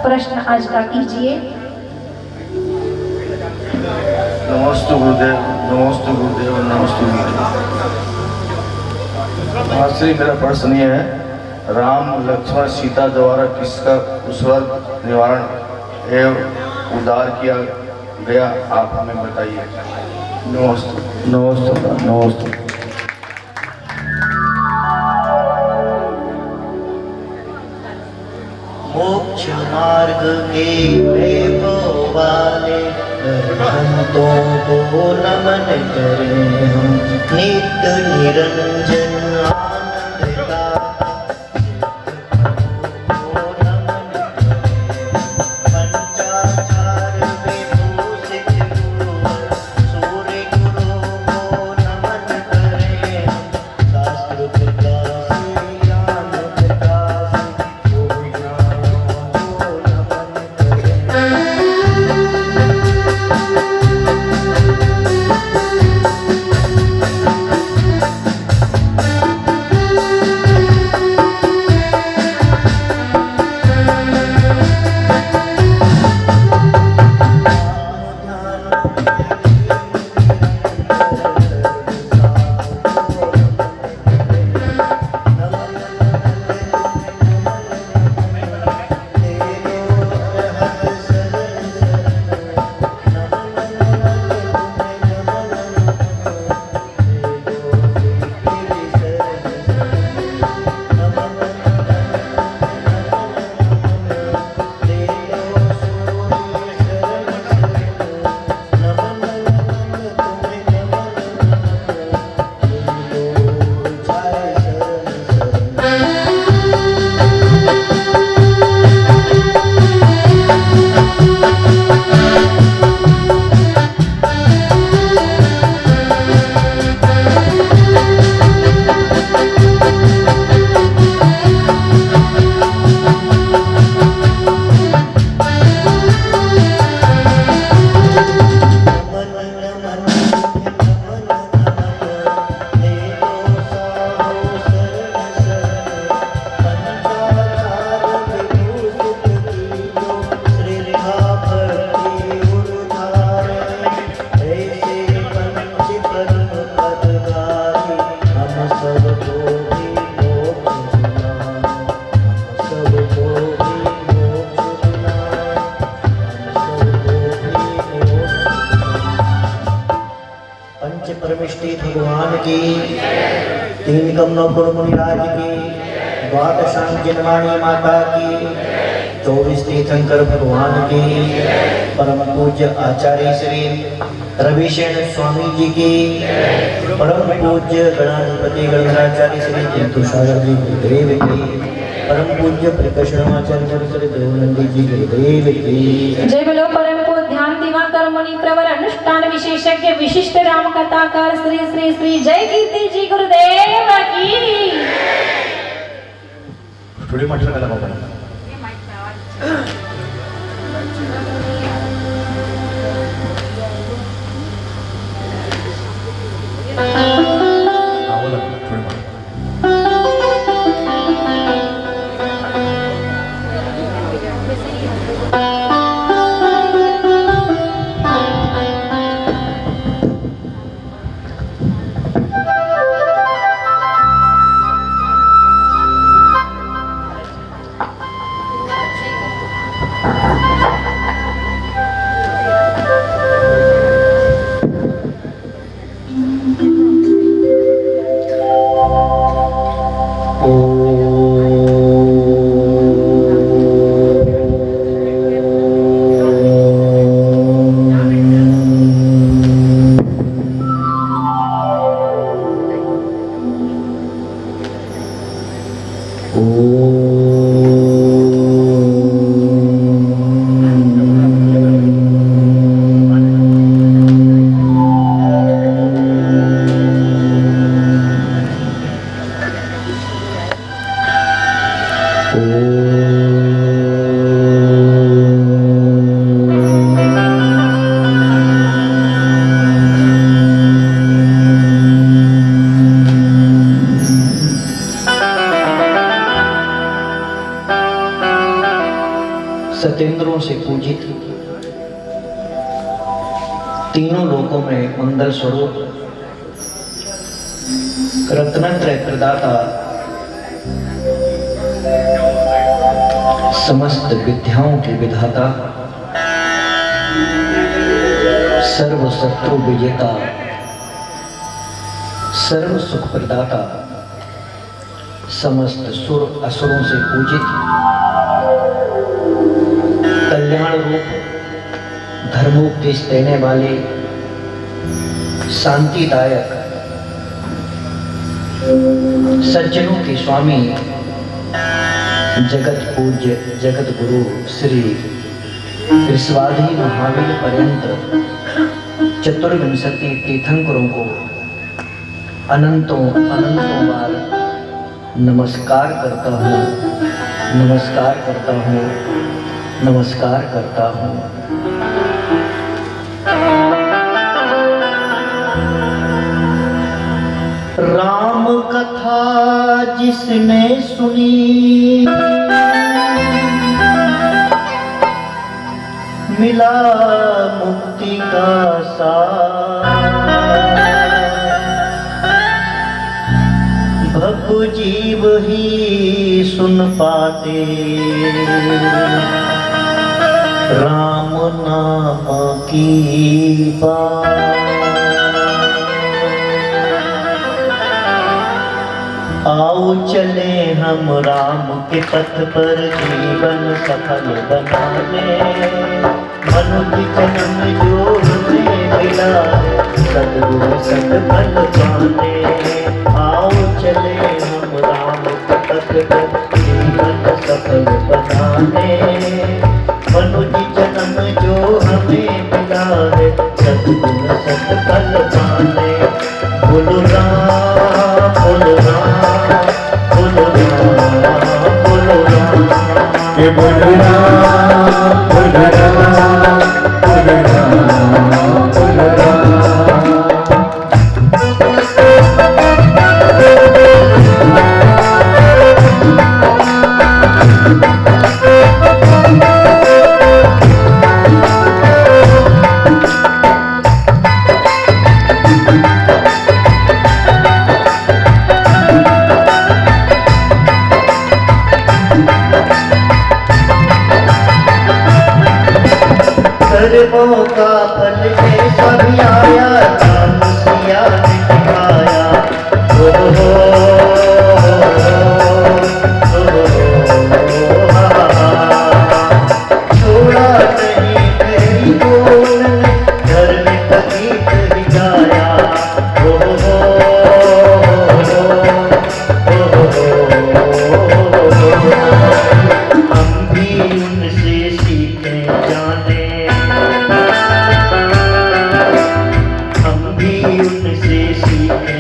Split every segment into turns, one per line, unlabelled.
प्रश्न आज का कीजिए।
नमस्ते गुरुदेव, नमस्ते गुरुदेव, नमस्ते गुरुदेव। श्री मेरा प्रश्न ये है, राम लक्ष्मण सीता द्वारा किसका कुशल निवारण एवं उद्धार किया गया, आप हमें बताइए। नमस्ते नमस्ते नमस्ते।
मोक्ष मार्ग के वैभव वाले संतों को नमन करें हम, नित्य निरंजन आनंद दाता को नमन करें। पंचाचार विभूषित गुरुवर सूर्य गुरु को नमन करें हम, शास्त्र प्रकाश ज्ञान प्रकाश परमिष्टि भगवान की, तीन कमलों मुनिराज की, द्वादशांग जिनवाणी माता की, 24 तीर्थंकर भगवान की, परम पूज्य आचार्य श्री रविशेण स्वामी जी की, परम पूज्य गणाधिपति गणराचार्य श्री जंतुसागर जी गुरुदेव की, परम पूज्य प्रकाशनाचार्य श्री देवनंदी जी गुरुदेव की।
जय बोलो परम पूज्य ध्यान दिवाकर मुनि प्रवर अनुष्ठान विशेषज्ञ विशिष्ट राम कथाकार श्री श्री श्री जय कीर्ति जी गुरुदेव की।
थोड़ी मटन वाला बाबा
सतेंद्रों से पूजित, तीनों लोकों में मंगल स्वरूप, रत्नत्रय प्रदाता, समस्त विद्याओं के विधाता, सर्व शत्रु विजेता, सर्व सुख प्रदाता, समस्त सुर असुरों से पूजित, कल्याण रूप, धर्मोपदेश देने वाले, शांतिदायक, सज्जनों के स्वामी, जगत पूज्य, जगत गुरु श्री ऋषवाधि महावीर पर्यंत चतुर्विंशति तीर्थंकरों को अनंतों अनंतों बार नमस्कार करता हूँ, नमस्कार करता हूँ, नमस्कार करता हूँ। राम कथा जिसने सुनी, मिला मुक्ति का सार। भव जीव ही सुन पाते राम नाम की बात। आओ चले हम राम के पथ पर जीवन सफल बनाने। मनुष्य जन्म जो हमें मिला सद्गुरु सत्फल पाने। आओ चले हम राम के पथ पर जीवन सफल बनाने। मनुष्य जन्म जो हमें मिला है सद्गुरु सत्फल पाने। बोलो राम बोलो राम बोलो राम बोलो राम बोलो राम बोलो राम बोलो राम बोलो राम। कर्मों का फल है सभी आया राम सिया ने दिखाया। छोड़ा नहीं मेरी बोल घर में गीत ही गाया। हम भी उनसे सीखे जाने। हम भी उनसे सीखे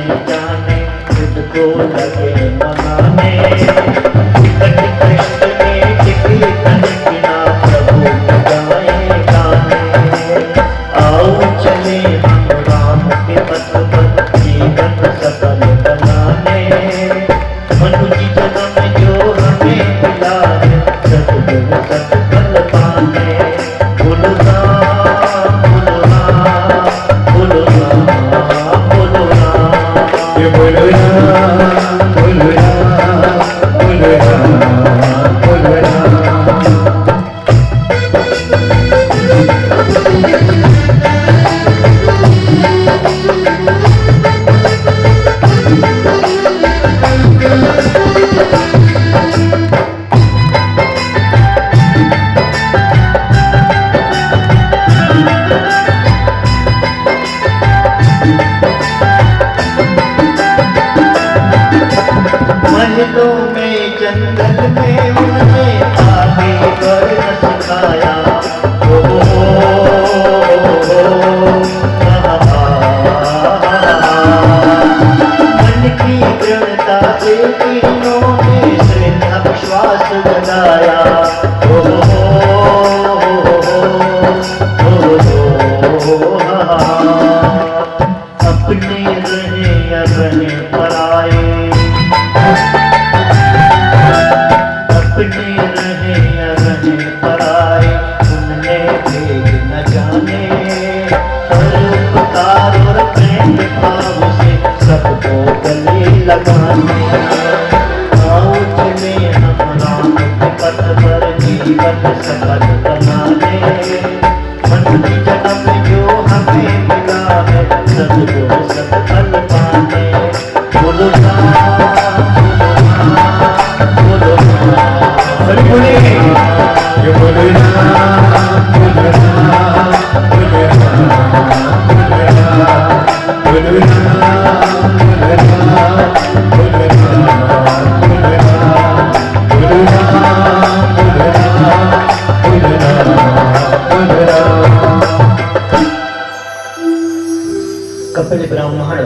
लगाने, आओ चले हम राम के पथ पर जीवन सफल बनाने। मन की जन्म जो हमें मिला है, सदगुरु सत्फल पाने। बोलो बोलो हरि बोले, ये बोले कपिल ब्राह्मण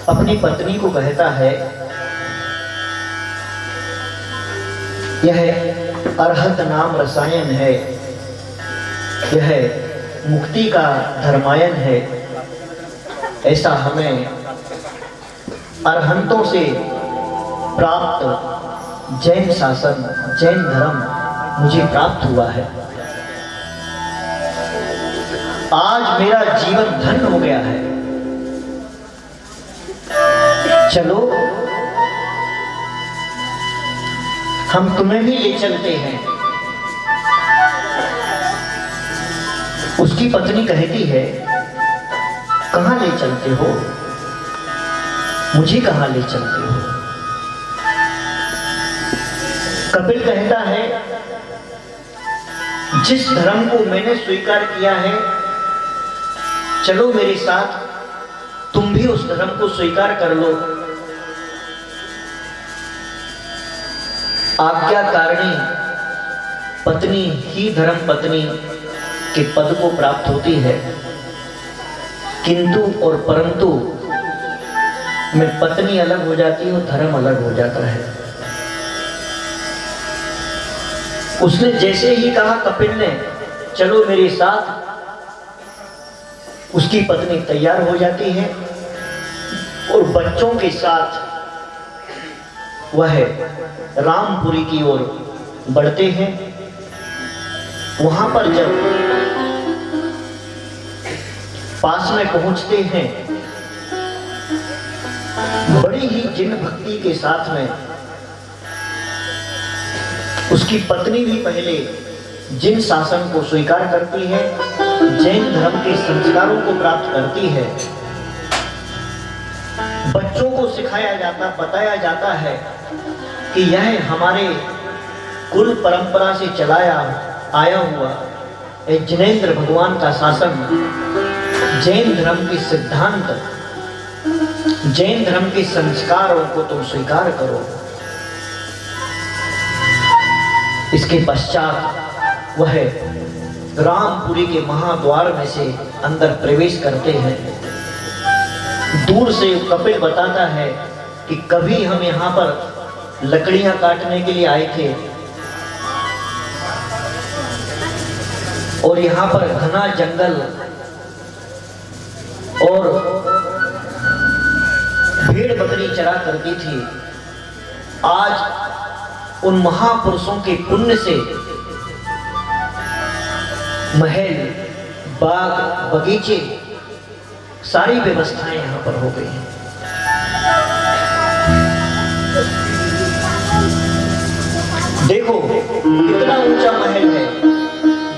अपनी पत्नी को कहता है, यह अरहत नाम रसायन है, यह मुक्ति का धर्मायन है। ऐसा हमें अरहंतों से प्राप्त जैन शासन, जैन धर्म मुझे प्राप्त हुआ है। आज मेरा जीवन धन्य हो गया है। चलो हम तुम्हें भी ले चलते हैं। उसकी पत्नी कहती है, कहां ले चलते हो? मुझे कहां ले चलते हो? कपिल कहता है, जिस धर्म को मैंने स्वीकार किया है, चलो मेरे साथ, तुम भी उस धर्म को स्वीकार कर लो। आज्ञाकारिणी पत्नी ही धर्म पत्नी के पद को प्राप्त होती है, किंतु और परंतु में पत्नी अलग हो जाती है, धर्म अलग हो जाता है। उसने जैसे ही कहा कपिल ने, चलो मेरे साथ, उसकी पत्नी तैयार हो जाती है और बच्चों के साथ वह रामपुरी की ओर बढ़ते हैं। वहां पर जब पास में पहुंचते हैं, बड़ी ही जिन भक्ति के साथ में उसकी पत्नी भी पहले जिन शासन को स्वीकार करती है, जैन धर्म के संस्कारों को प्राप्त करती है। बच्चों को सिखाया जाता, बताया जाता है कि यह हमारे कुल परंपरा से चलाया आया हुआ एक जिनेंद्र भगवान का शासन, जैन धर्म के सिद्धांत, जैन धर्म के संस्कारों को तुम स्वीकार करो। इसके पश्चात वह रामपुरी के महाद्वार में से अंदर प्रवेश करते हैं। दूर से कपिल बताता है कि कभी हम यहाँ पर लकड़ियां काटने के लिए आए थे और यहाँ पर घना जंगल और भेड़ बकरी चरा करती थी। आज उन महापुरुषों के पुण्य से महल, बाग, बगीचे, सारी व्यवस्थाएं यहां पर हो गई हैं। देखो कितना ऊंचा महल है,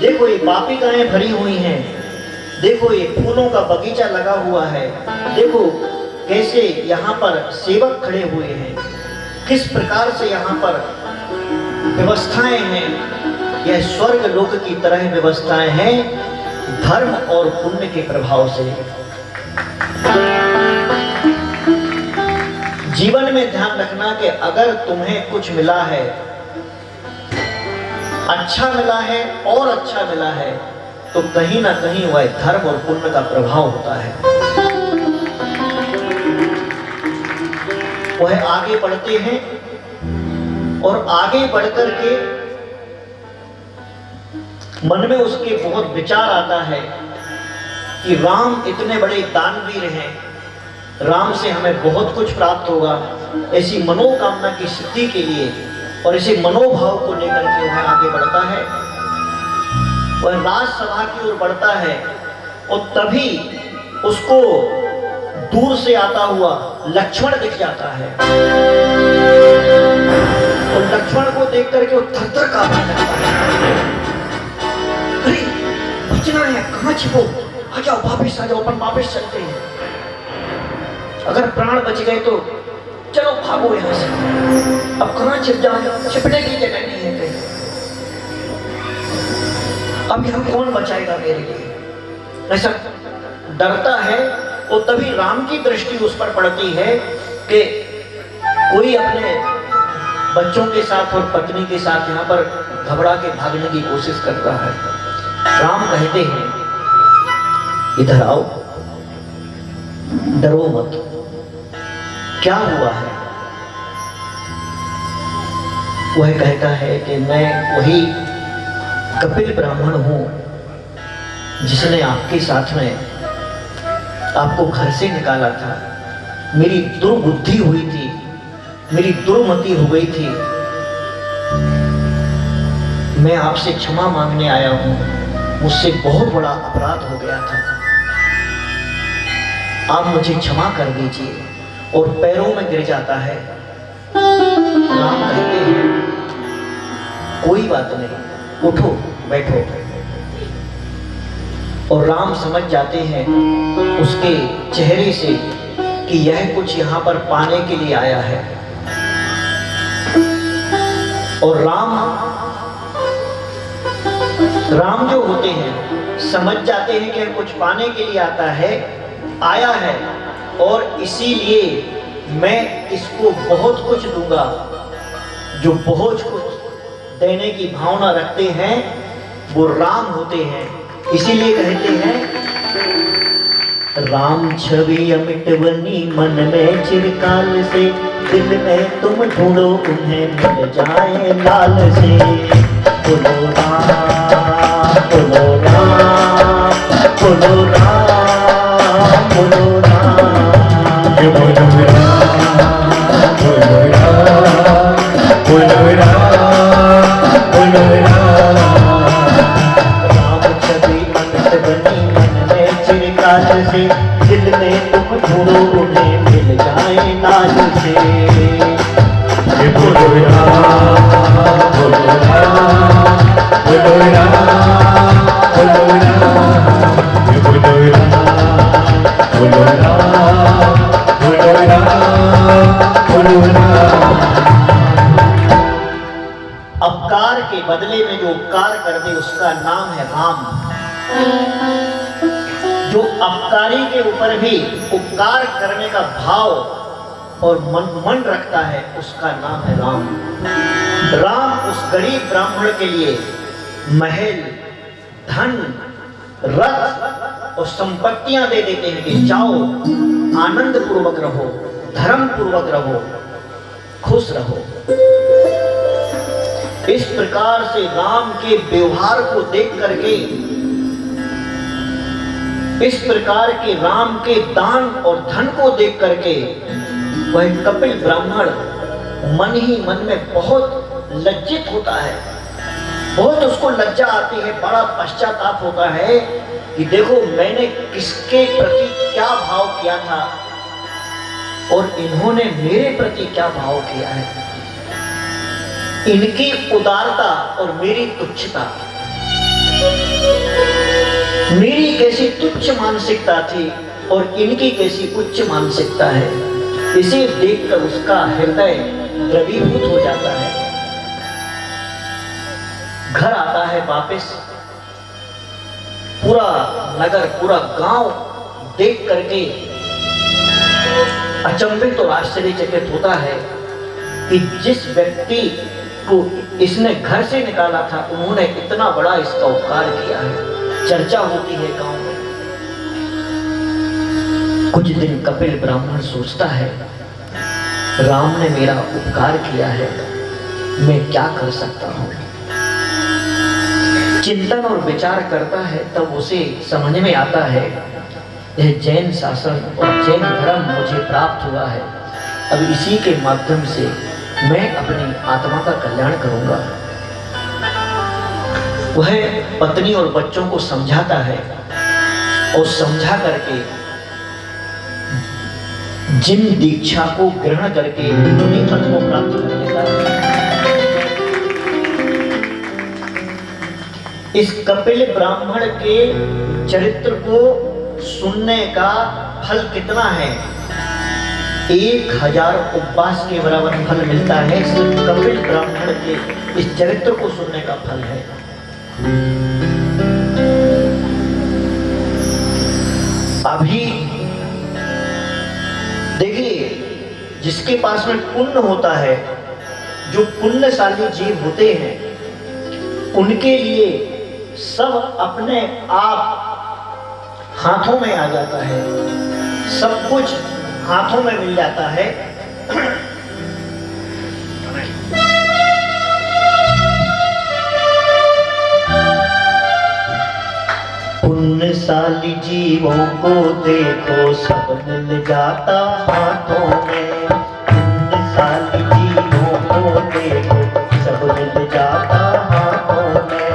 देखो ये पापिकाएं भरी हुई हैं, देखो ये फूलों का बगीचा लगा हुआ है, देखो कैसे यहाँ पर सेवक खड़े हुए हैं, किस प्रकार से यहाँ पर व्यवस्थाएं हैं। यह स्वर्ग लोक की तरह व्यवस्थाएं हैं, धर्म और पुण्य के प्रभाव से। जीवन में ध्यान रखना कि अगर तुम्हें कुछ मिला है, अच्छा मिला है और अच्छा मिला है, तो कहीं ना कहीं वह धर्म और पुण्य का प्रभाव होता है। वह आगे बढ़ते हैं और आगे बढ़कर के मन में उसके बहुत विचार आता है कि राम इतने बड़े दानवीर हैं, राम से हमें बहुत कुछ प्राप्त होगा। ऐसी मनोकामना की सिद्धि के लिए और इसी मनोभाव को लेकर के वह आगे बढ़ता है। वह राजसभा की ओर बढ़ता है और तभी उसको दूर से आता हुआ लक्ष्मण दिख जाता है और लक्ष्मण को देख करके वो थर-थर कांपने लगता है। अरे बचना है, कहाँ छिपो, आ जाओ, वापस आ जाओ, अपन वापस चलते हैं। अगर प्राण बच गए तो चलो भागो यहाँ से, अब कहाँ छिप जाओ, छिपने की जगह नहीं है कहीं। अब यहाँ कौन बचाएगा मेरे लिए, ऐसा डरता है। और तभी राम की दृष्टि उस पर पड़ती है कि कोई अपने बच्चों के साथ और पत्नी के साथ यहाँ पर घबरा के भागने की कोशिश करता है। राम कहते हैं इधर आओ, डरो मत, क्या हुआ है। वह कहता है कि मैं वही कपिल ब्राह्मण हूं जिसने आपके साथ में आपको घर से निकाला था। मेरी दुर्बुद्धि हुई थी, मेरी दुर्मति हो गई थी, मैं आपसे क्षमा मांगने आया हूं, मुझसे बहुत बड़ा अपराध हो गया था, आप मुझे क्षमा कर दीजिए। और पैरों में गिर जाता है। राम कहते हैं कोई बात नहीं, उठो बैठो। और राम समझ जाते हैं उसके चेहरे से कि यह कुछ यहाँ पर पाने के लिए आया है। और राम जो होते हैं समझ जाते हैं कि कुछ पाने के लिए आया है और इसीलिए मैं इसको बहुत कुछ दूंगा। जो बहुत कुछ देने की भावना रखते हैं वो राम होते हैं। इसीलिए कहते हैं राम छवि अमिट बनी मन में चिरकाल से, दिल में तुम ढूंढो उन्हें मिल जाए लाल से। बोलो राम बोलो राम बोलो राम बोलो राम बोलो राम बोलो राम बोलो राम बोलो राम। राम छवि अमिट बनी मन में चिरकाल से, दिल में तुम ढूंढो उन्हें मिल जाए लाल से। बोलो राम बोलो राम बोलो राम बोलो राम बोलो राम बोलो राम बोलो राम बोलो राम। अपकार के बदले में जो उपकार कर दे उसका नाम है राम। जो अपकारी के ऊपर भी उपकार करने का भाव और मन रखता है उसका नाम है राम। राम उस गरीब ब्राह्मण के लिए महल, धन, रथ और संपत्तियां दे देते हैं कि जाओ आनंद पूर्वक रहो, धर्म पूर्वक रहो, खुश रहो। इस प्रकार से राम के व्यवहार को देख करके, इस प्रकार के राम के दान और धन को देख करके वह कपिल ब्राह्मण मन ही मन में बहुत लज्जित होता है। बहुत उसको लज्जा आती है, बड़ा पश्चाताप होता है कि देखो मैंने किसके प्रति क्या भाव किया था और इन्होंने मेरे प्रति क्या भाव किया है। इनकी उदारता और मेरी तुच्छता, मेरी कैसी तुच्छ मानसिकता थी और इनकी कैसी उच्च मानसिकता है। इसे देखकर उसका हृदय द्रवीभूत हो जाता है। घर आता है वापस, पूरा नगर, पूरा गांव देख करके अचंभित और आश्चर्यचकित होता है कि जिस व्यक्ति को इसने घर से निकाला था उन्होंने इतना बड़ा इसका उपकार किया है। चर्चा होती है गांव में। कुछ दिन कपिल ब्राह्मण सोचता है राम ने मेरा उपकार किया है, मैं क्या कर सकता हूं। चिंतन और विचार करता है, तब उसे समझ में आता है यह जैन शासन और जैन धर्म मुझे प्राप्त हुआ है, अब इसी के माध्यम से मैं अपनी आत्मा का कल्याण करूंगा। वह पत्नी और बच्चों को समझाता है और समझा करके जिन दीक्षा को ग्रहण करके उन्हीं पद को प्राप्त कर लेता है। इस कपिल ब्राह्मण के चरित्र को सुनने का फल कितना है? 1000 उपवास के बराबर फल मिलता है। सिर्फ कपिल ब्राह्मण के इस चरित्र को सुनने का फल है। अभी देखिए, जिसके पास में पुण्य होता है, जो पुण्यशाली जीव होते हैं, उनके लिए सब अपने आप हाथों में आ जाता है, सब कुछ हाथों में मिल जाता है। पुण्यशाली जीवों को देखो सब मिल जाता हाथों में। पुण्यशाली जीवों को देखो सब मिल जाता हाथों में।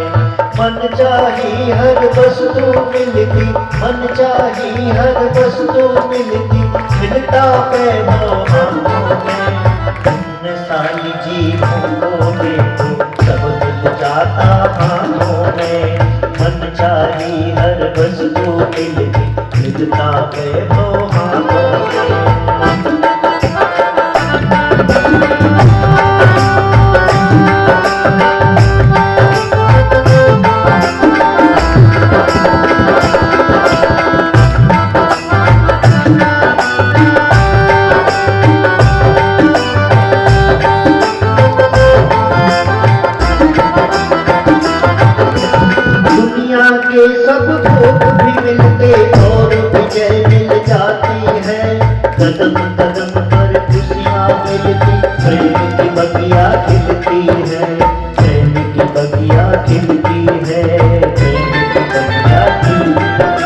मन चाही हर वस्तु मिलती, मन चाही हर वस्तु मिलती, मिलता वैभव हाथों में। पुण्यशाली जीवों को देखो सब मिल जाता हाथों में। मन चाही हर वस्तु मिलती, मिलता वैभव हाथों में। सब भोग भी मिलते और विजय मिल जाती है। कदम कदम पर खुशियाँ मिलती, प्रेम की बगिया खिलती है। प्रेम की बगिया खिलती है, प्रेम की बगिया खिलती है।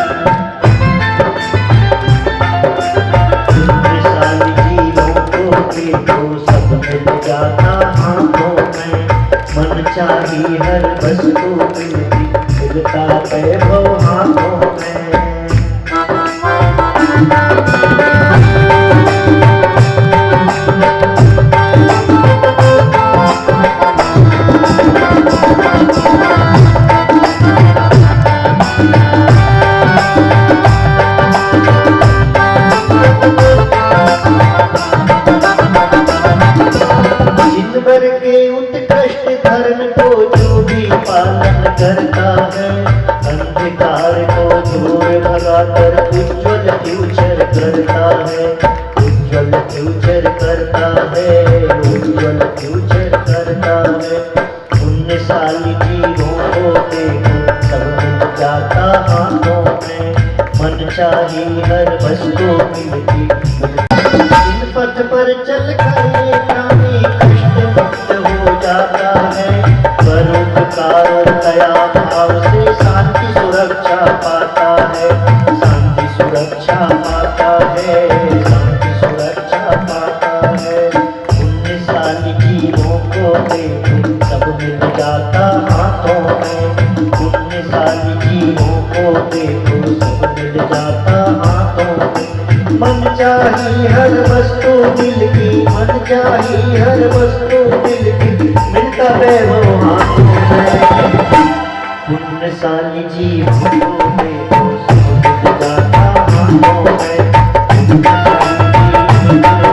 पुण्यशाली जीवों को देखो सब मिल जाता हाथों में। मन चाही हर वस्तु मिलती, मिलता वैभव हाथों में। जिनवर के उत्कृष्ट धर्म को जो भी पालन करता है, अंधकार को दूर भगाकर उज्जवल फ्यूचर करता है। उज्जवल फ्यूचर करता है, उज्जवल फ्यूचर करता है। पुण्यशाली जीवों को देखो सब मिल जाता हाथों में। मन चाही हर वस्तु मिलती, इन पथ पर चल कर ये प्राणी कृष्ण मुक्त हो जाता है। परोपकार और दया भाव से शांति सुरक्षा पाता है। शांति सुरक्षा पाता है, शांति सुरक्षा पाता है। पुण्यशाली जीवों को देखो सब मिल जाता हाथों में। पुण्यशाली जीवों को देखो सब मिल जाता हाथों में। मन चाही हर वस्तु मिलती, मन चाही हर वस्तु मिलती, मिलता वैभव हाथों में। पुण्यशाली जीवों को देखो सब मिल जाता हाथों में। पुण्यशाली जीवों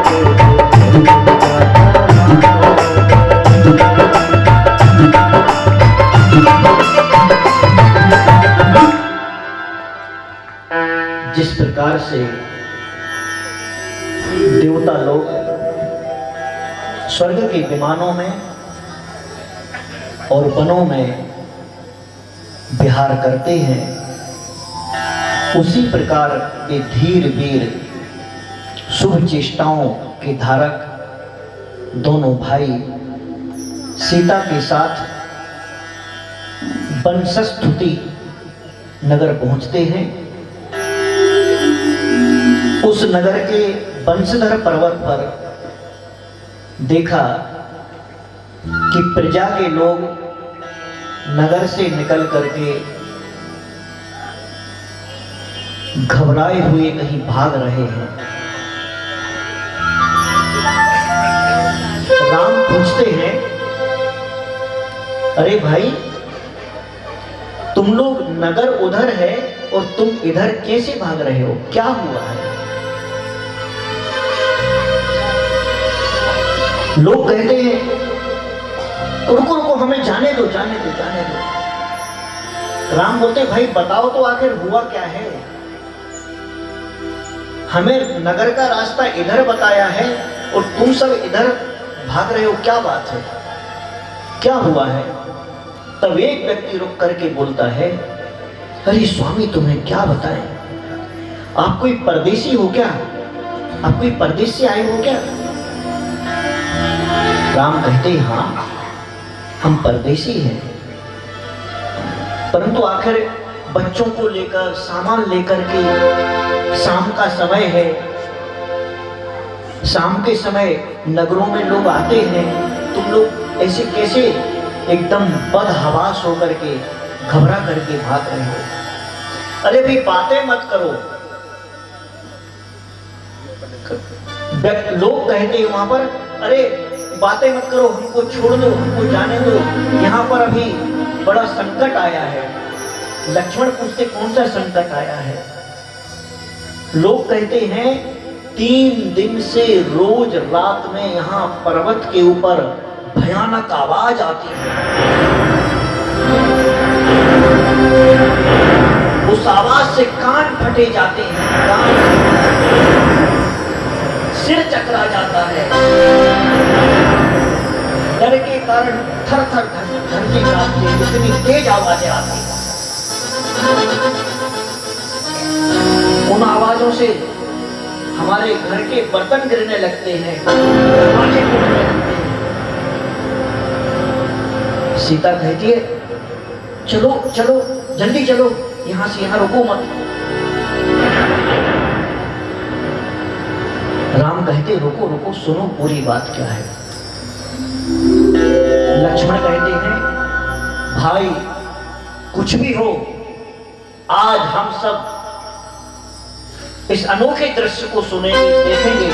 को देखो सब मिल जाता हाथों में। जिस प्रकार से देवता लोग स्वर्ग के विमानों में और वनों में विहार करते हैं, उसी प्रकार ये धीर वीर शुभ चेष्टाओं के धारक दोनों भाई सीता के साथ वंशस्तुति नगर पहुंचते हैं। उस नगर के वंशधर पर्वत पर देखा कि प्रजा के लोग नगर से निकल करके घबराए हुए कहीं भाग रहे हैं। राम पूछते हैं, अरे भाई तुम लोग नगर उधर है और तुम इधर कैसे भाग रहे हो, क्या हुआ है? लोग कहते हैं रुको रुको, हमें जाने दो जाने दो जाने दो। राम बोलते भाई बताओ तो आखिर हुआ क्या है? हमें नगर का रास्ता इधर बताया है और तुम सब इधर भाग रहे हो, क्या बात है, क्या हुआ है? तब एक व्यक्ति रुक करके बोलता है, अरे स्वामी तुम्हें क्या बताएं, आप कोई परदेसी हो क्या? आप कोई परदेश से आए हो क्या? राम कहते हाँ हम परदेसी हैं, परंतु आखिर बच्चों को लेकर सामान लेकर के शाम का समय है, शाम के समय नगरों में लोग आते हैं, तुम लोग ऐसे कैसे एकदम बदहवास होकर के घबरा करके भाग रहे हो? अरे भाई बातें मत करो। लोग कहते हैं वहां पर, अरे बातें मत करो, हमको छोड़ दो, हमको जाने दो, यहाँ पर अभी बड़ा संकट आया है। लक्ष्मण पूछते कौन सा संकट आया है? लोग कहते हैं 3 दिन से रोज रात में यहाँ पर्वत के ऊपर भयानक आवाज आती है, उस आवाज से कान फटे जाते हैं, सिर चकरा जाता है, डर के कारण थर थर धरती कांपती है, इतनी तेज आवाजें आती हैं। उन आवाजों से हमारे घर के बर्तन गिरने लगते हैं, दरवाजे टूटने लगते हैं। सीता कहती है चलो चलो जल्दी चलो, यहां से यहां रुको मत। राम कहते रुको रुको, सुनो पूरी बात क्या है। लक्ष्मण कहते हैं भाई कुछ भी हो, आज हम सब इस अनोखे दृश्य को सुनेंगे, देखेंगे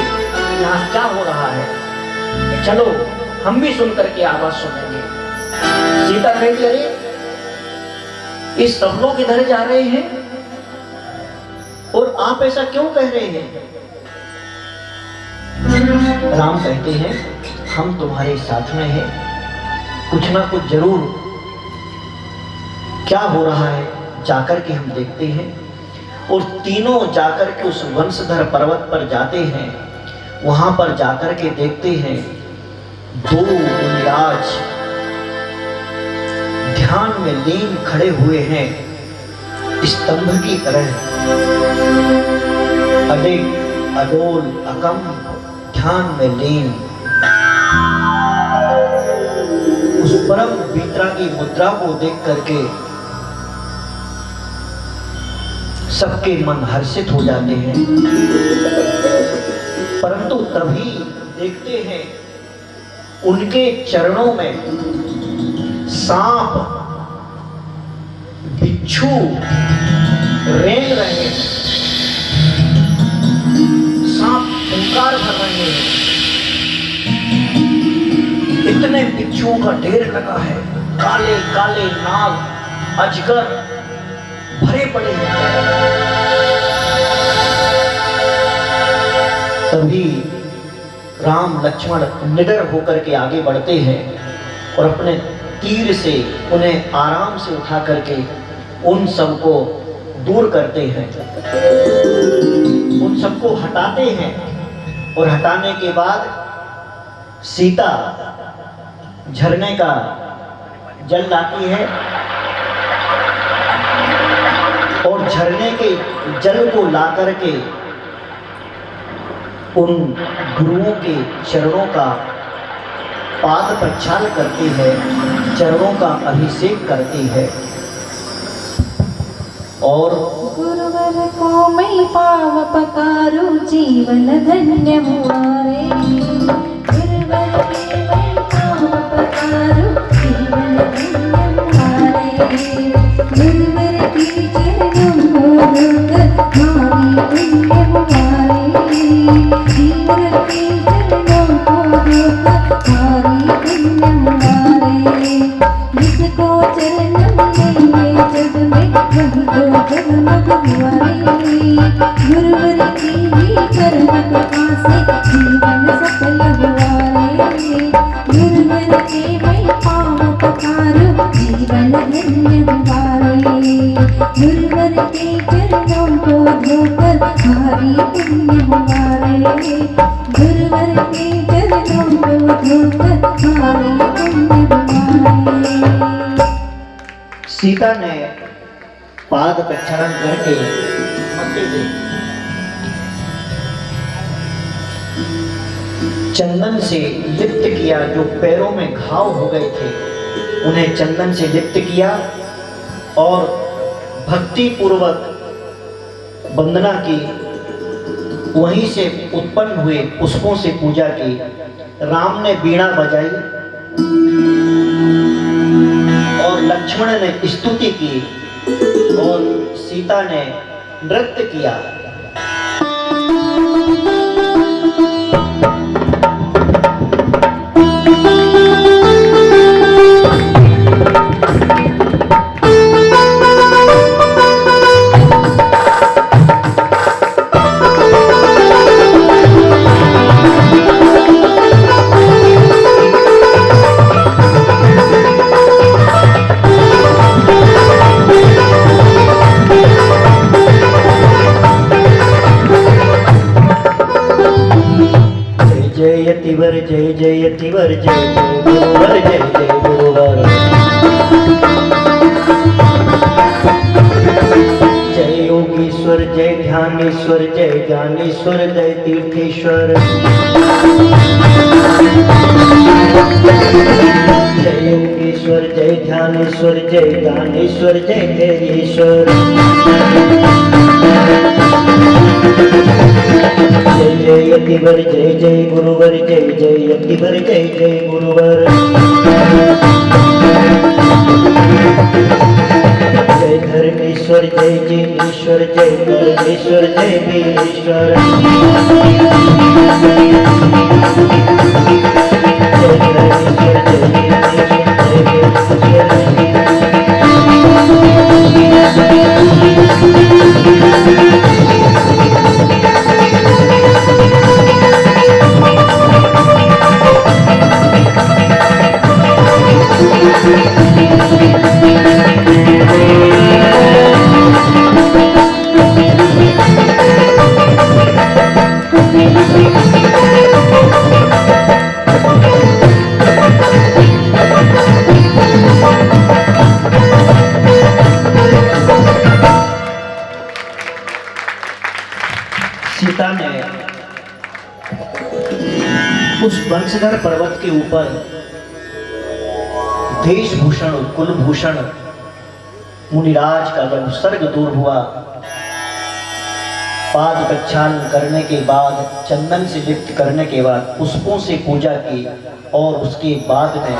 यहाँ क्या हो रहा है, चलो हम भी सुन करके आवाज सुनेंगे। सीता कहती अरे ये सब लोग इधर जा रहे हैं और आप ऐसा क्यों कह रहे हैं? राम कहते हैं हम तुम्हारे साथ में हैं, कुछ ना कुछ जरूर क्या हो रहा है जाकर के हम देखते हैं। और तीनों जाकर के उस वंशधर पर्वत पर जाते हैं, वहां पर जाकर के देखते हैं 2 मुनिराज ध्यान में लीन खड़े हुए हैं, स्तंभ की तरह अडिग अडोल अकंप ध्यान में लीन, उस परम विद्रा की मुद्रा को देख करके सबके मन हर्षित हो जाते हैं। परंतु तभी देखते हैं उनके चरणों में सांप बिच्छू रेंग रहे हैं, सांप फुंकार भर रहे हैं, इतने बिच्छुओं का ढेर लगा है, काले काले नाग अजगर भरे पड़े हैं। तभी राम लक्ष्मण निडर होकर के आगे बढ़ते हैं और अपने तीर से उन्हें आराम से उठा करके उन सबको दूर करते हैं, उन सबको हटाते हैं। और हटाने के बाद सीता झरने का जल लाती है और झरने के जल को ला करके उन गुरुओं के चरणों का पाद प्रक्षाल करती है, चरणों का अभिषेक करती है। और
गुरुवर को मैं पाव पकारू जीवन धन्य हुआ रे, गुरुवर के मैं पाव पकारू जीवन धन्य हुआ रे, गुरुवर के चरणों को धोकर भावी धन्य हुआ रे, गुरुवर के चरणों को धोकर
पुण्य हमारे, गुरुवर के चरणों को धोकर भारी पुण्य हमारे, गुरुवर के चरणों को धोकर भारी पुण्य हमारे।
सीता ने पाद प्रक्षालन करके चंदन से लिप्त किया। जो पैरों में घाव हो गए थे उन्हें चंदन से लिप्त किया और भक्ति पूर्वक वंदना की। वहीं से उत्पन्न हुए पुष्पों से पूजा की। राम ने बीड़ा बजाई और लक्ष्मण ने स्तुति की और सीता ने नृत्य किया। यतिवर जय जय यतिवर जय जय गुरुवर जय जय गुरुवर। जय योगीश्वर जय ध्यानेश्वर जय ज्ञानेश्वर जय तीर्थेश्वर। जय योगेश्वर जय ध्यानेश्वर जय ज्ञानेश्वर जय जयेश्वर। जय जय यतिवर जय जय गुरुवर जय जय यतिवर जय जय गुरुवर। जय धर्मेश्वर जय जिनेश्वर जय परमेश्वर जय वीरेश्वर। जय धर्मेश्वर जय जिनेश्वर जय सीता ने उस वंशधर पर्वत के ऊपर देशभूषण कुलभूषण मुनिराज का जब सर्ग दूर हुआ, पाद प्रक्षालन करने के बाद, चंदन से लिप्त करने के बाद पुष्पों से पूजा की और उसके बाद में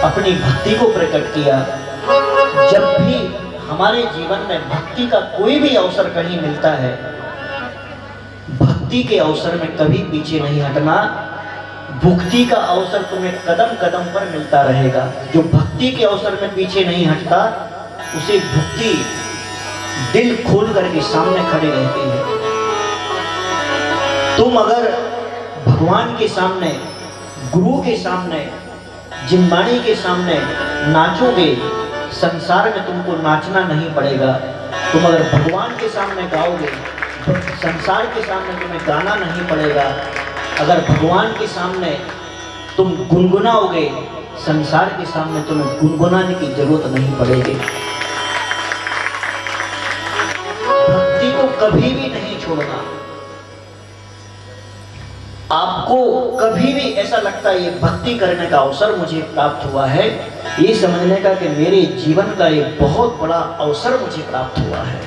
अपनी भक्ति को प्रकट किया। जब भी हमारे जीवन में भक्ति का कोई भी अवसर कहीं मिलता है, भक्ति के अवसर में कभी पीछे नहीं हटना। भुक्ति का अवसर तुम्हें कदम कदम पर मिलता रहेगा। जो भक्ति के अवसर में पीछे नहीं हटता उसे भुक्ति दिल खोल करके सामने खड़े रहती है। तुम अगर भगवान के सामने, गुरु के सामने, जिनवाणी के सामने नाचोगे, संसार में तुमको नाचना नहीं पड़ेगा। तुम अगर भगवान के सामने गाओगे, संसार के सामने तुम्हें गाना नहीं पड़ेगा। अगर भगवान के सामने तुम गुनगुनाओगे, संसार के सामने तुम्हें गुनगुनाने की जरूरत नहीं पड़ेगी। भक्ति को कभी भी नहीं छोड़ना। आपको कभी भी ऐसा लगता है ये भक्ति करने का अवसर मुझे प्राप्त हुआ है, ये समझने का कि मेरे जीवन का एक बहुत बड़ा अवसर मुझे प्राप्त हुआ है।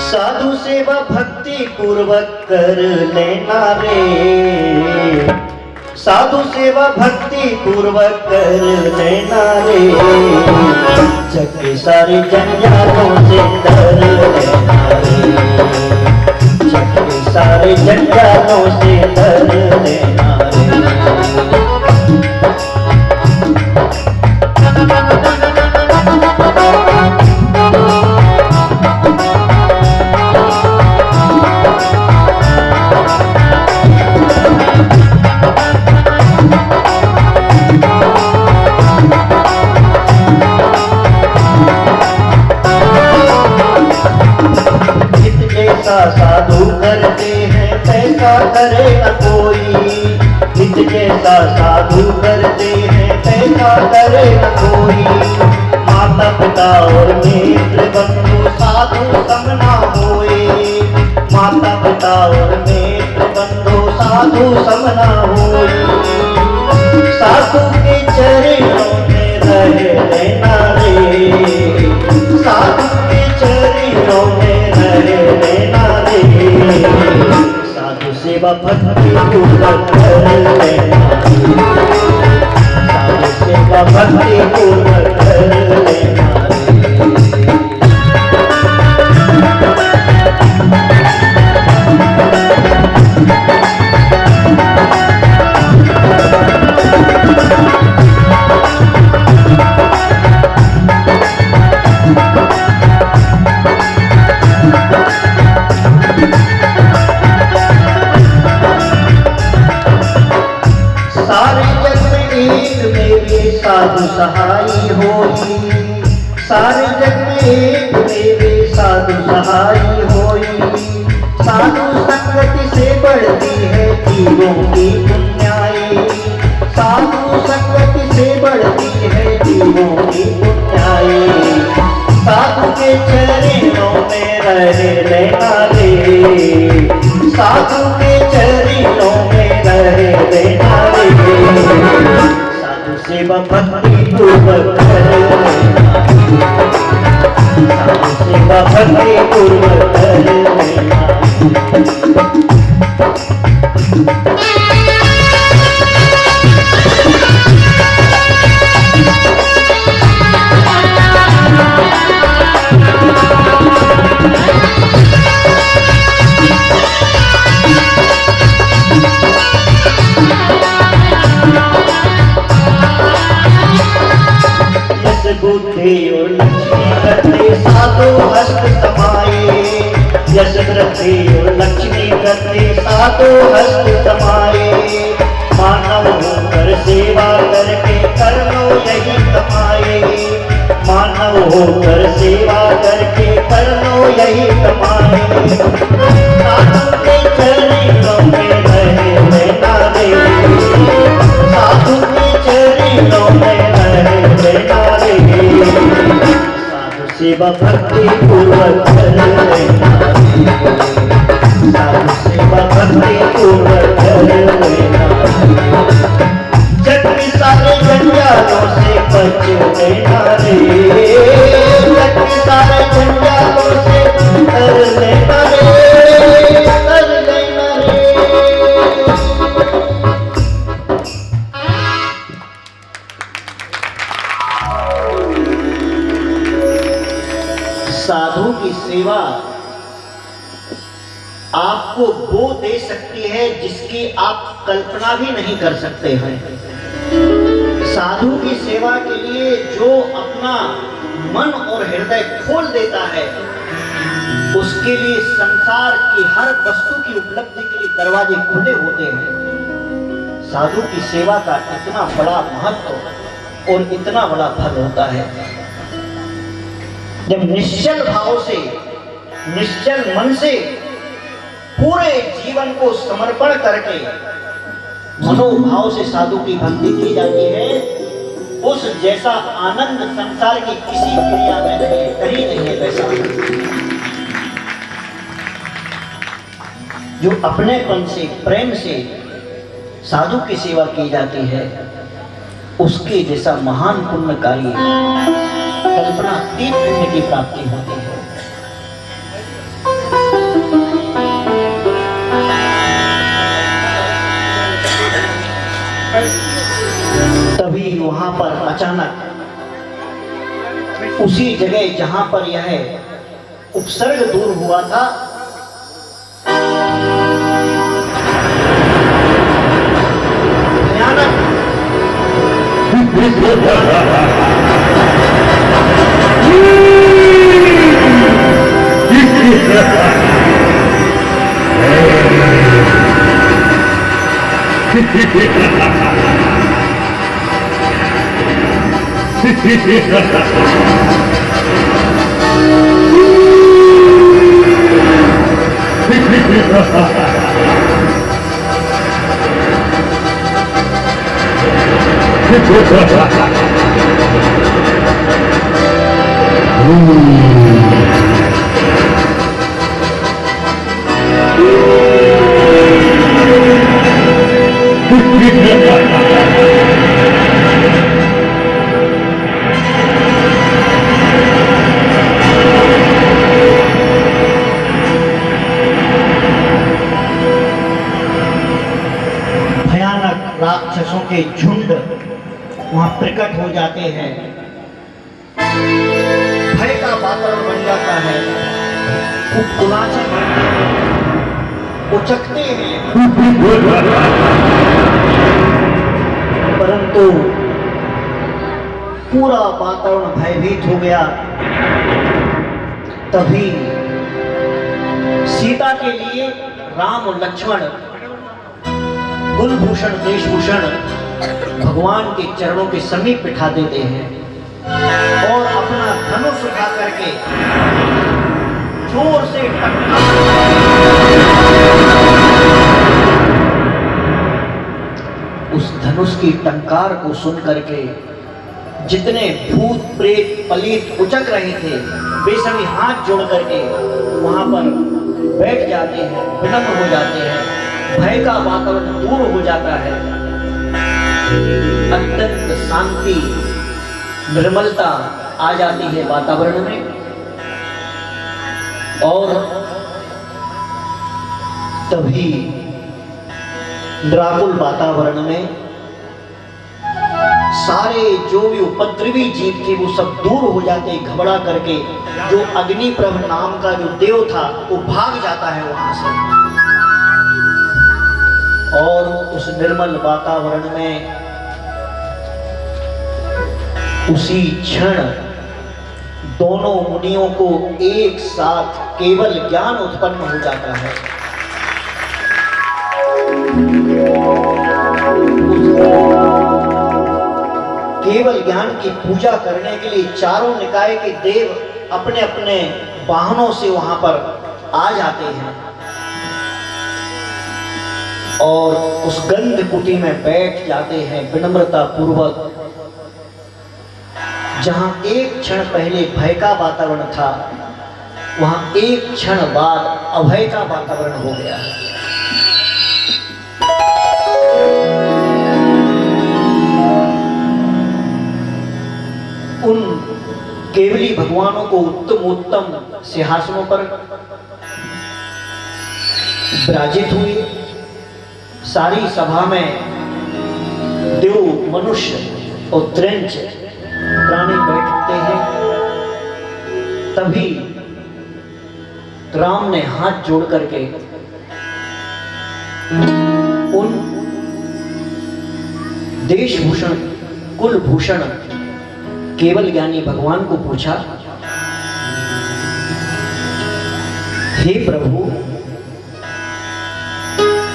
साधु सेवा भक्ति पूर्वक कर लेना रे, साधु सेवा भक्ति पूर्वक कर लेना रे, जग के सारे जंजालों से डर लेना रे, जग के सारे जंजालों से डर लेना रे। सेवा करे न कोई। माता पिता और मित्र बंधु साधु समना होए। माता पिता और मित्र बंधु साधु समना होए। साधु के चरणों में रहे रहना रे। साधु के चरणों में रहे रहना रे। साधु सेवा भक्ति पूर्वक कर लेना। साधु सेवा भक्ति पूर्वक कर लेना। साधु सहाई होई। सारे जग में एक मेरे साधु सहाई होई। साधु संगति से बढ़ती है जीवों की पुण्याई। साधु संगति से बढ़ती है जीवों की पुण्याई। साधु के चरणों में रहे रहना रे। साधु के चरणों में रहे रहना रे। सेवा भक्ति पूर्वक कर लेना। साधु सेवा भक्ति पूर्वक कर लेना। बुद्धि और लक्ष्मी करते साधु हस्त समाये। यश वृद्धि और लक्ष्मी करते साधु हस्त समाये। मानव होकर सेवा करके कर लो यही कमाए। मानव होकर सेवा करके कर लो यही कमाए। साधु के चरणों में रहे रहना रे। साधु के चरणों में रहे रहना रे। साधु सेवा भक्ति पूर्वक कर लेना। साधु सेवा भक्ति पूर्वक कर लेना। जग के सारे जंजालों से बच लेना रे। जग के सारे जंजालों से कर लेना रे। कर लेना रे। साधु की सेवा आपको वो दे सकती है जिसकी आप कल्पना भी नहीं कर सकते हैं। साधु की सेवा के लिए जो अपना मन और हृदय खोल देता है उसके लिए संसार की हर वस्तु की उपलब्धि के लिए दरवाजे खुले होते हैं। साधु की सेवा का इतना बड़ा महत्व और इतना बड़ा फल होता है। जब निश्चल भाव से, निश्चल मन से पूरे जीवन को समर्पण करके मनोभाव से साधु की भक्ति की जाती है, उस जैसा आनंद संसार की किसी क्रिया में नहीं, कहीं नहीं है वैसा। जो अपनेपन से, प्रेम से साधु की सेवा की जाती है, उसके जैसा महान पुण्यकारी कल्पना अतीत पुण्य की प्राप्ति होती है। तभी वहां पर अचानक उसी जगह जहां पर यह उपसर्ग दूर हुआ था, भयानक भयानक राक्षसों के झुंड वहां प्रकट हो जाते हैं, भय का वातावरण बन जाता है, उपकुलाचन करते हैं, उचकते हैं, परंतु पूरा वातावरण भयभीत हो गया। तभी सीता के लिए राम और लक्ष्मण कुलभूषण वेशभूषण भगवान के चरणों के समीप बिठा देते हैं और अपना धनुष उठा करके जोर से उस धनुष की टंकार को सुन करके जितने भूत प्रेत पलीत उचक रहे थे बेसमी हाथ जोड़ करके वहां पर बैठ जाते हैं, विनम्र हो जाते हैं, भय का वातावरण दूर हो जाता है, अत्यंत शांति निर्मलता आ जाती है वातावरण में। और तभी निराकुल वातावरण में सारे जो भी उपद्रवी जीव थे वो सब दूर हो जाते घबरा करके। जो अग्निप्रभ नाम का जो देव था वो भाग जाता है वहां से, और उस निर्मल वातावरण में उसी क्षण दोनों मुनियों को एक साथ केवल ज्ञान उत्पन्न हो जाता है। केवल ज्ञान की पूजा करने के लिए चारों निकाय के देव अपने अपने वाहनों से वहां पर आ जाते हैं और उस गंध कुटी में बैठ जाते हैं विनम्रता पूर्वक। जहां एक क्षण पहले भय का वातावरण था वहां एक क्षण बाद अभय का वातावरण हो गया। उन केवली भगवानों को उत्तम उत्तम सिंहासनों पर विराजित हुए। सारी सभा में देव मनुष्य और त्रिंच प्राणी बैठते हैं। तभी राम ने हाथ जोड़ करके उन देशभूषण कुलभूषण केवल ज्ञानी भगवान को पूछा, हे प्रभु,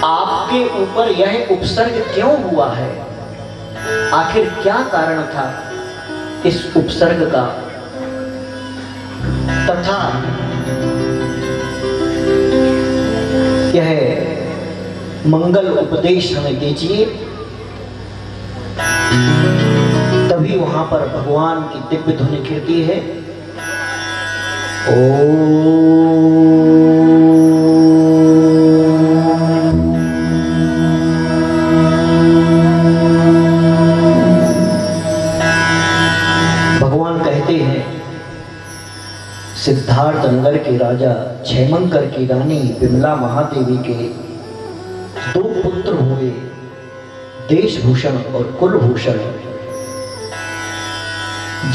आपके ऊपर यह उपसर्ग क्यों हुआ है? आखिर क्या कारण था इस उपसर्ग का? तथा यह मंगल उपदेश हमें दीजिए। तभी वहां पर भगवान की दिव्य ध्वनि गिरती है, भगवान कहते हैं, सिद्धार्थ नगर के राजा क्षेमंकर की रानी विमला महादेवी के 2 पुत्र हुए, देशभूषण और कुलभूषण।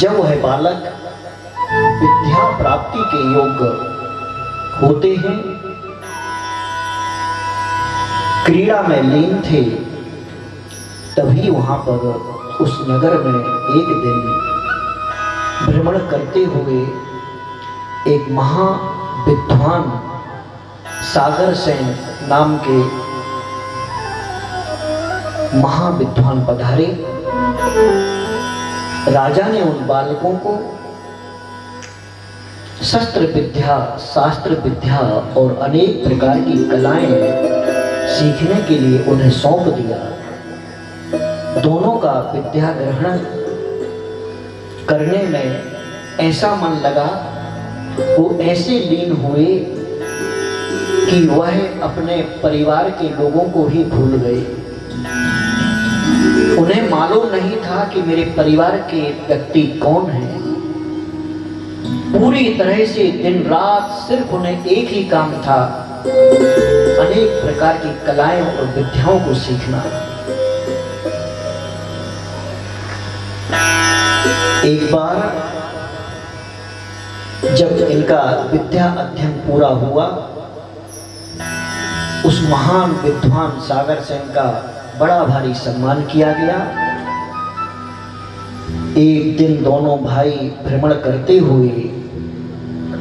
जब वह बालक विद्या प्राप्ति के योग्य होते हैं, क्रीड़ा में लीन थे, तभी वहां पर उस नगर में एक दिन भ्रमण करते हुए एक महाविद्वान सागर सेन नाम के महाविद्वान पधारे। राजा ने उन बालकों को शस्त्र विद्या, शास्त्र विद्या और अनेक प्रकार की कलाएं सीखने के लिए उन्हें सौंप दिया। दोनों का विद्या ग्रहण करने में ऐसा मन लगा, वो ऐसे लीन हुए कि वह अपने परिवार के लोगों को ही भूल गए। उन्हें मालूम नहीं था कि मेरे परिवार के व्यक्ति कौन हैं। पूरी तरह से दिन रात सिर्फ उन्हें एक ही काम था, अनेक प्रकार की कलाएं और विद्याओं को सीखना। एक बार जब इनका विद्या अध्ययन पूरा हुआ, उस महान विद्वान सागर सेन का बड़ा भारी सम्मान किया गया। एक दिन दोनों भाई भ्रमण करते हुए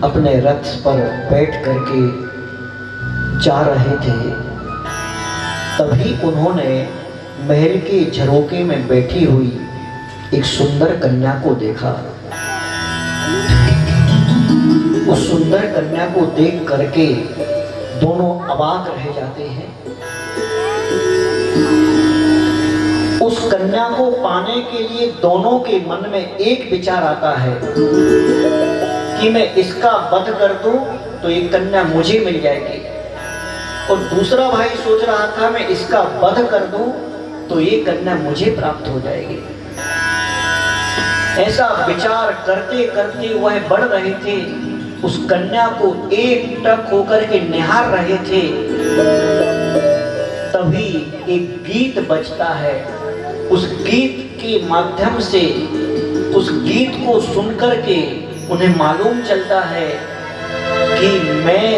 अपने रथ पर बैठ करके जा रहे थे, तभी उन्होंने महल के झरोके में बैठी हुई एक सुंदर कन्या को देखा। उस सुंदर कन्या को देख करके दोनों अवाक रह जाते हैं। उस कन्या को पाने के लिए दोनों के मन में एक विचार आता है कि मैं इसका वध कर दूं तो ये कन्या मुझे मिल जाएगी, और दूसरा भाई सोच रहा था मैं इसका वध कर दूं तो ये कन्या मुझे प्राप्त हो जाएगी। ऐसा विचार करते करते वह बढ़ रहे थे, उस कन्या को एक टक होकर के निहार रहे थे। तभी एक गीत बजता है। उस गीत के माध्यम से, उस गीत को सुनकर के उन्हें मालूम चलता है कि मैं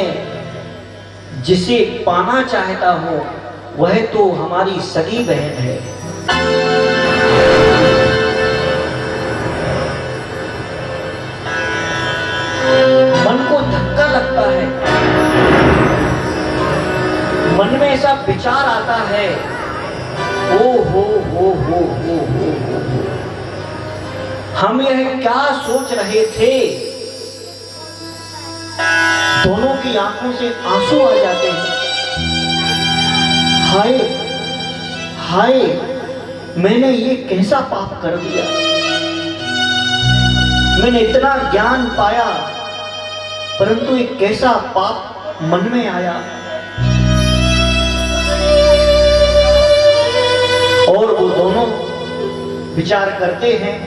जिसे पाना चाहता हूं वह तो हमारी सगी बहन है। मन को धक्का लगता है, मन में ऐसा विचार आता है, ओ हो, हम यह क्या सोच रहे थे। दोनों की आंखों से आंसू आ जाते हैं। हाय हाय, मैंने ये कैसा पाप कर दिया। मैंने इतना ज्ञान पाया, परंतु एक कैसा पाप मन में आया। और वो दोनों विचार करते हैं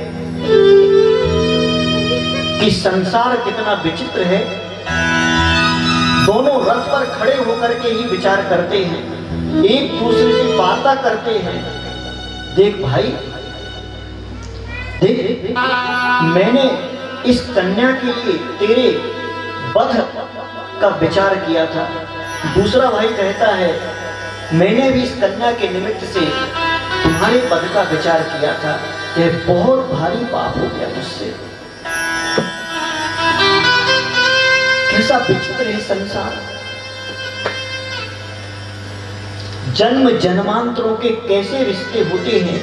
कि संसार कितना विचित्र है। दोनों रथ पर खड़े होकर के ही विचार करते हैं, एक दूसरे से वार्ता करते हैं। देख भाई, देख, मैंने इस कन्या के लिए तेरे वध का विचार किया था। दूसरा भाई कहता है, मैंने भी इस कन्या के निमित्त से तुम्हारे वध का विचार किया था। यह बहुत भारी पाप हो गया मुझसे। कैसा विचित्र है संसार। जन्म जन्मांतरों के कैसे रिश्ते होते हैं,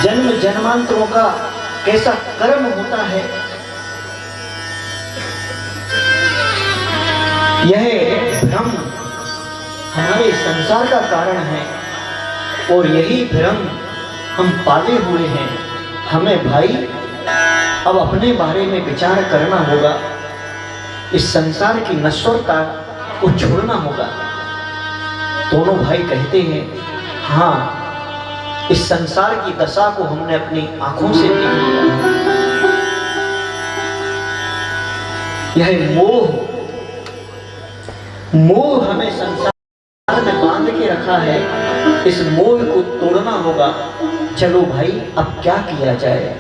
जन्म जन्मांतरों का कैसा कर्म होता है। यह भ्रम हमारे संसार का कारण है, और यही भ्रम हम पाले हुए हैं। हमें भाई अब अपने बारे में विचार करना होगा, इस संसार की नश्वरता को छोड़ना होगा। दोनों भाई कहते हैं, हाँ, इस संसार की दशा को हमने अपनी आंखों से देख लिया। यह मोह हमें संसार में बांध के रखा है, इस मोह को तोड़ना होगा। चलो भाई, अब क्या किया जाए।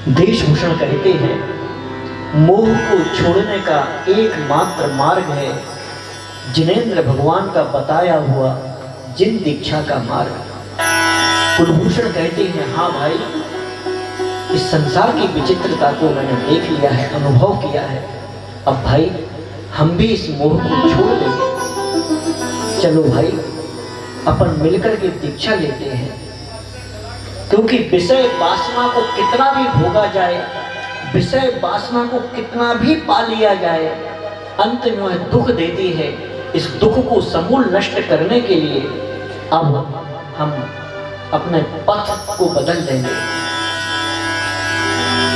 देशभूषण कहते हैं, मोह को छोड़ने का एकमात्र मार्ग है जिनेंद्र भगवान का बताया हुआ जिन दीक्षा का मार्ग। कुलभूषण कहते हैं, हाँ भाई, इस संसार की विचित्रता को मैंने देख लिया है, अनुभव किया है। अब भाई हम भी इस मोह को छोड़ देंगे। चलो भाई, अपन मिलकर के दीक्षा लेते हैं, क्योंकि विषय वासना को कितना भी भोगा जाए, विषय वासना को कितना भी पा लिया जाए, अंत में वह दुख देती है। इस दुख को समूल नष्ट करने के लिए अब हम अपने पथ को बदल देंगे।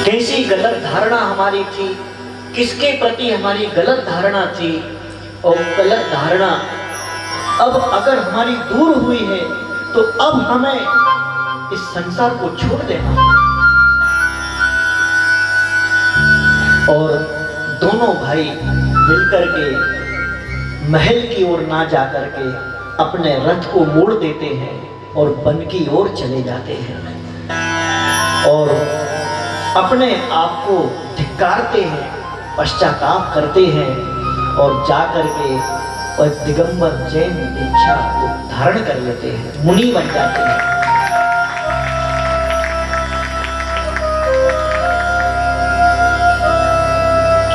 कैसी गलत धारणा हमारी थी, किसके प्रति हमारी गलत धारणा थी, और गलत धारणा अब अगर हमारी दूर हुई है तो अब हमें इस संसार को छोड़ देना और दोनों भाई मिलकर के महल की ओर ना जाकर के अपने रथ को मोड़ देते हैं और वन की ओर चले जाते हैं और अपने आप को धिक्कारते हैं, पश्चाताप करते हैं और जाकर के और दिगंबर जैन दीक्षा को धारण कर लेते हैं, मुनि बन जाते हैं।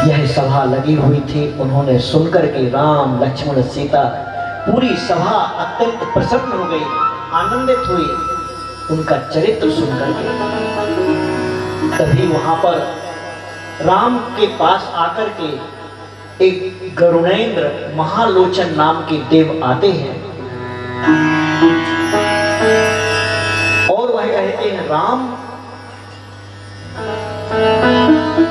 यह सभा लगी हुई थी, उन्होंने सुनकर के राम लक्ष्मण सीता, पूरी सभा अत्यंत प्रसन्न हो गई, आनंदित हुई उनका चरित्र सुनकर के। तभी वहां पर राम के पास आकर के एक गरुणेंद्र महालोचन नाम के देव आते हैं और वह कहते हैं, राम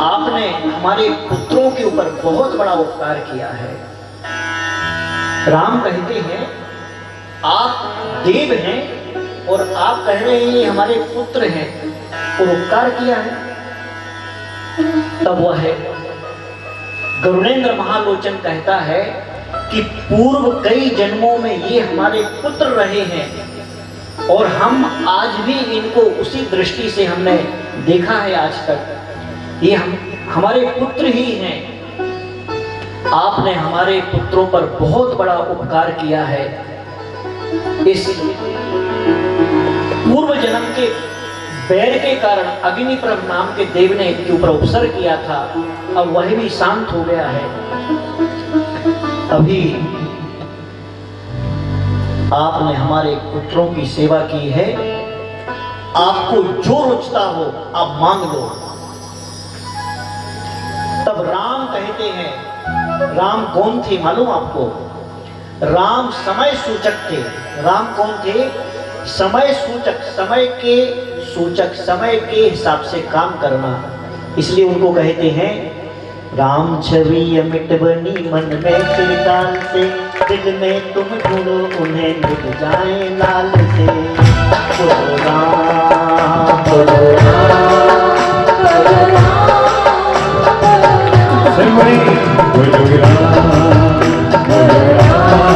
आपने हमारे पुत्रों के ऊपर बहुत बड़ा उपकार किया है। राम कहते हैं, आप देव हैं और आप कह रहे हैं ये हमारे पुत्र हैं और उपकार किया है। तब वह गरुणेंद्र महालोचन कहता है कि पूर्व कई जन्मों में ये हमारे पुत्र रहे हैं और हम आज भी इनको उसी दृष्टि से हमने देखा है आज तक, ये हमारे पुत्र ही हैं। आपने हमारे पुत्रों पर बहुत बड़ा उपकार किया है। इस पूर्व जन्म के बैर के कारण अग्निप्रभ नाम के देव ने इनके ऊपर उपसर किया था, अब वह भी शांत हो गया है। अभी आपने हमारे पुत्रों की सेवा की है, आपको जो रुचता हो आप मांग लो। तब राम कहते हैं, राम कौन थे मालूम आपको? राम समय सूचक थे। राम कौन थे? समय सूचक, समय के सूचक, समय के हिसाब से काम करना। इसलिए उनको कहते हैं, राम छवि अमिट बनी मन में चिरकाल से, दिल में तुम ढूंढो उन्हें मिट जाए लाल से। बोलो राम, बोलो राम, बोलो राम, बोलो राम, बोलो राम,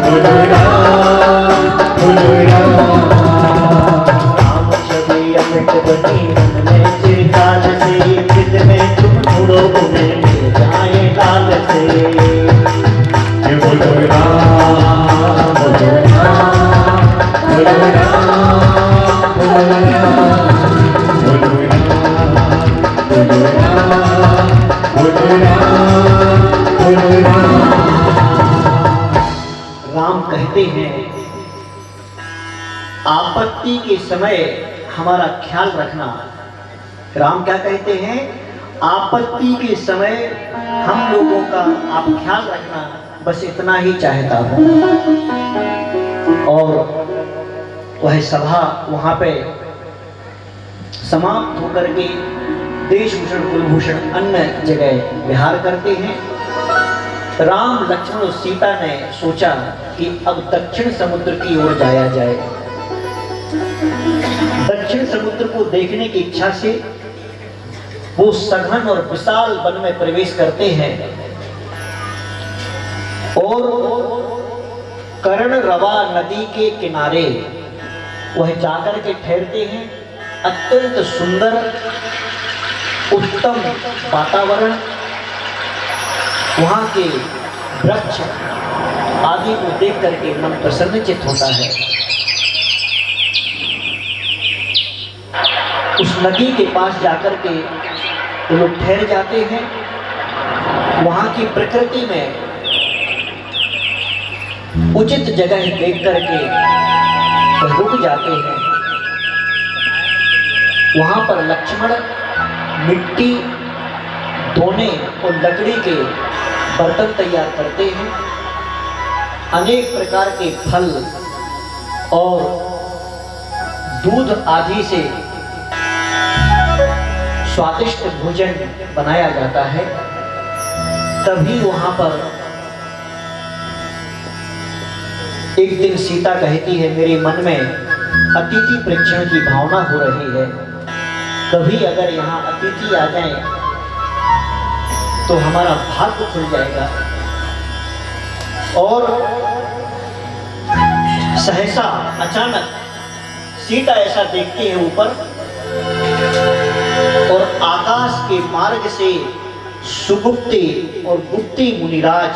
बोलो राम, बोलो राम। राम छवि अमिट बनी मन में चिरकाल से, दिल में तुम ढूंढो उन्हें मिट जाए लाल से। बोलो राम, बोलो राम, बोलो राम, बोलो राम, बोलो राम, बोलो राम, बोलो राम, बोलो राम। राम कहते हैं, आपत्ति के समय हमारा ख्याल रखना। राम क्या कहते हैं? आपत्ति के समय हम लोगों का आप ख्याल रखना, बस इतना ही चाहता हूं। और वह सभा वहां पे समाप्त होकर के देशभूषण कुलभूषण अन्य जगह विहार करते हैं। राम लक्ष्मण और सीता ने सोचा कि अब दक्षिण समुद्र की ओर जाया जाए। दक्षिण समुद्र को देखने की इच्छा से वो सघन और विशाल वन में प्रवेश करते हैं और कर्णरवा नदी के किनारे वह जाकर के ठहरते हैं। अत्यंत सुंदर उत्तम वातावरण, वहां के वृक्ष आदि को देख करके मन प्रसन्नचित होता है। उस नदी के पास जाकर के वो लोग ठहर जाते हैं। वहां की प्रकृति में उचित जगह देख करके रुक जाते हैं। वहां पर लक्ष्मण मिट्टी, दोने और लकड़ी के बर्तन तैयार करते हैं। अनेक प्रकार के फल और दूध आदि से स्वादिष्ट भोजन बनाया जाता है, तभी वहां पर एक दिन सीता कहती है, मेरे मन में अतिथि प्रेक्षण की भावना हो रही है, कभी अगर यहाँ अतिथि आ जाए तो हमारा भाग्य खुल जाएगा। और सहसा अचानक सीता ऐसा देखती है ऊपर, और आकाश के मार्ग से सुगुप्ते और गुप्ती मुनिराज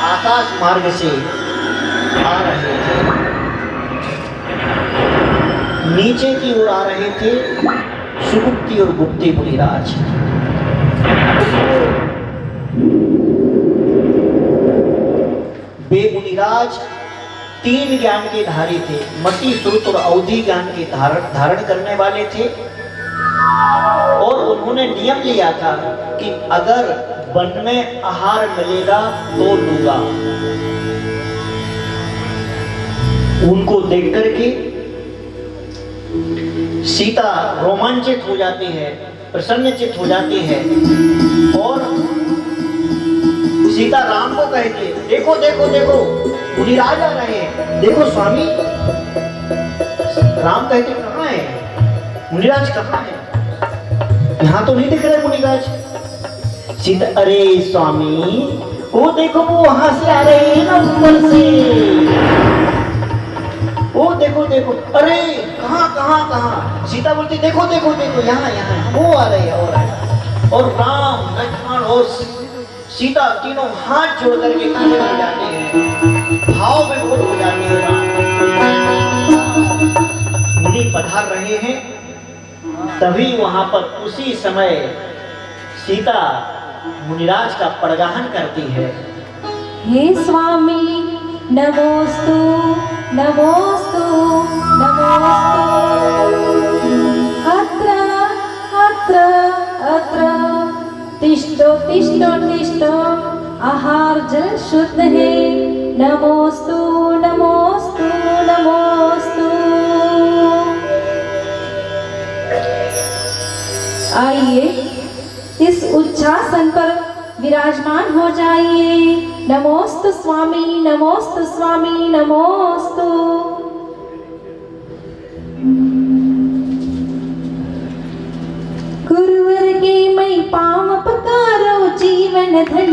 आकाश मार्ग से आ रहे थे, नीचे की ओर आ रहे थे सुगुप्ती और गुप्ती मुनिराज। वे मुनिराज 3 ज्ञान के धारी थे, मति श्रुत और अवधि ज्ञान के धारण करने वाले थे, और उन्होंने नियम लिया था कि अगर वन में आहार मिलेगा तो लूंगा। उनको देख करके सीता रोमांचित हो जाती है, प्रसन्नचित हो जाती है, और सीता राम को कहती है, देखो देखो देखो मुनिराज आ रहे हैं, देखो स्वामी। राम कहते, कहाँ है मुनिराज, कहाँ है? यहाँ तो नहीं दिख रहे मुनिराज। सीता, अरे स्वामी वो देखो, वो वहां से आ रहे हैं ना, ऊपर से, वो देखो देखो। अरे कहाँ कहाँ कहाँ? सीता बोलती, देखो देखो देखो, यहाँ यहाँ वो आ रहे हैं। और राम लक्ष्मण और सीता तीनों हाथ जोड़ करके खड़े हो जाते हैं, भाव में विभोर हो जाते हैं। मुनि पधार रहे हैं, तभी वहां पर उसी समय सीता मुनिराज का परगाहन करती है।
हे स्वामी नमोस्तु नमोस्तु नमोस्तु, अत्र अत्र अत्र तिष्ठो तिष्ठो तिष्ठो, आहार जल शुद्ध है, नमोस्तु नमोस्तु नमोस्तु। आइए इस उच्चासन पर विराजमान हो जाइए। नमोस्तु स्वामी नमोस्तु स्वामी नमोस्तु। गुरुवर के मैं पाम पकारो, जीवन धन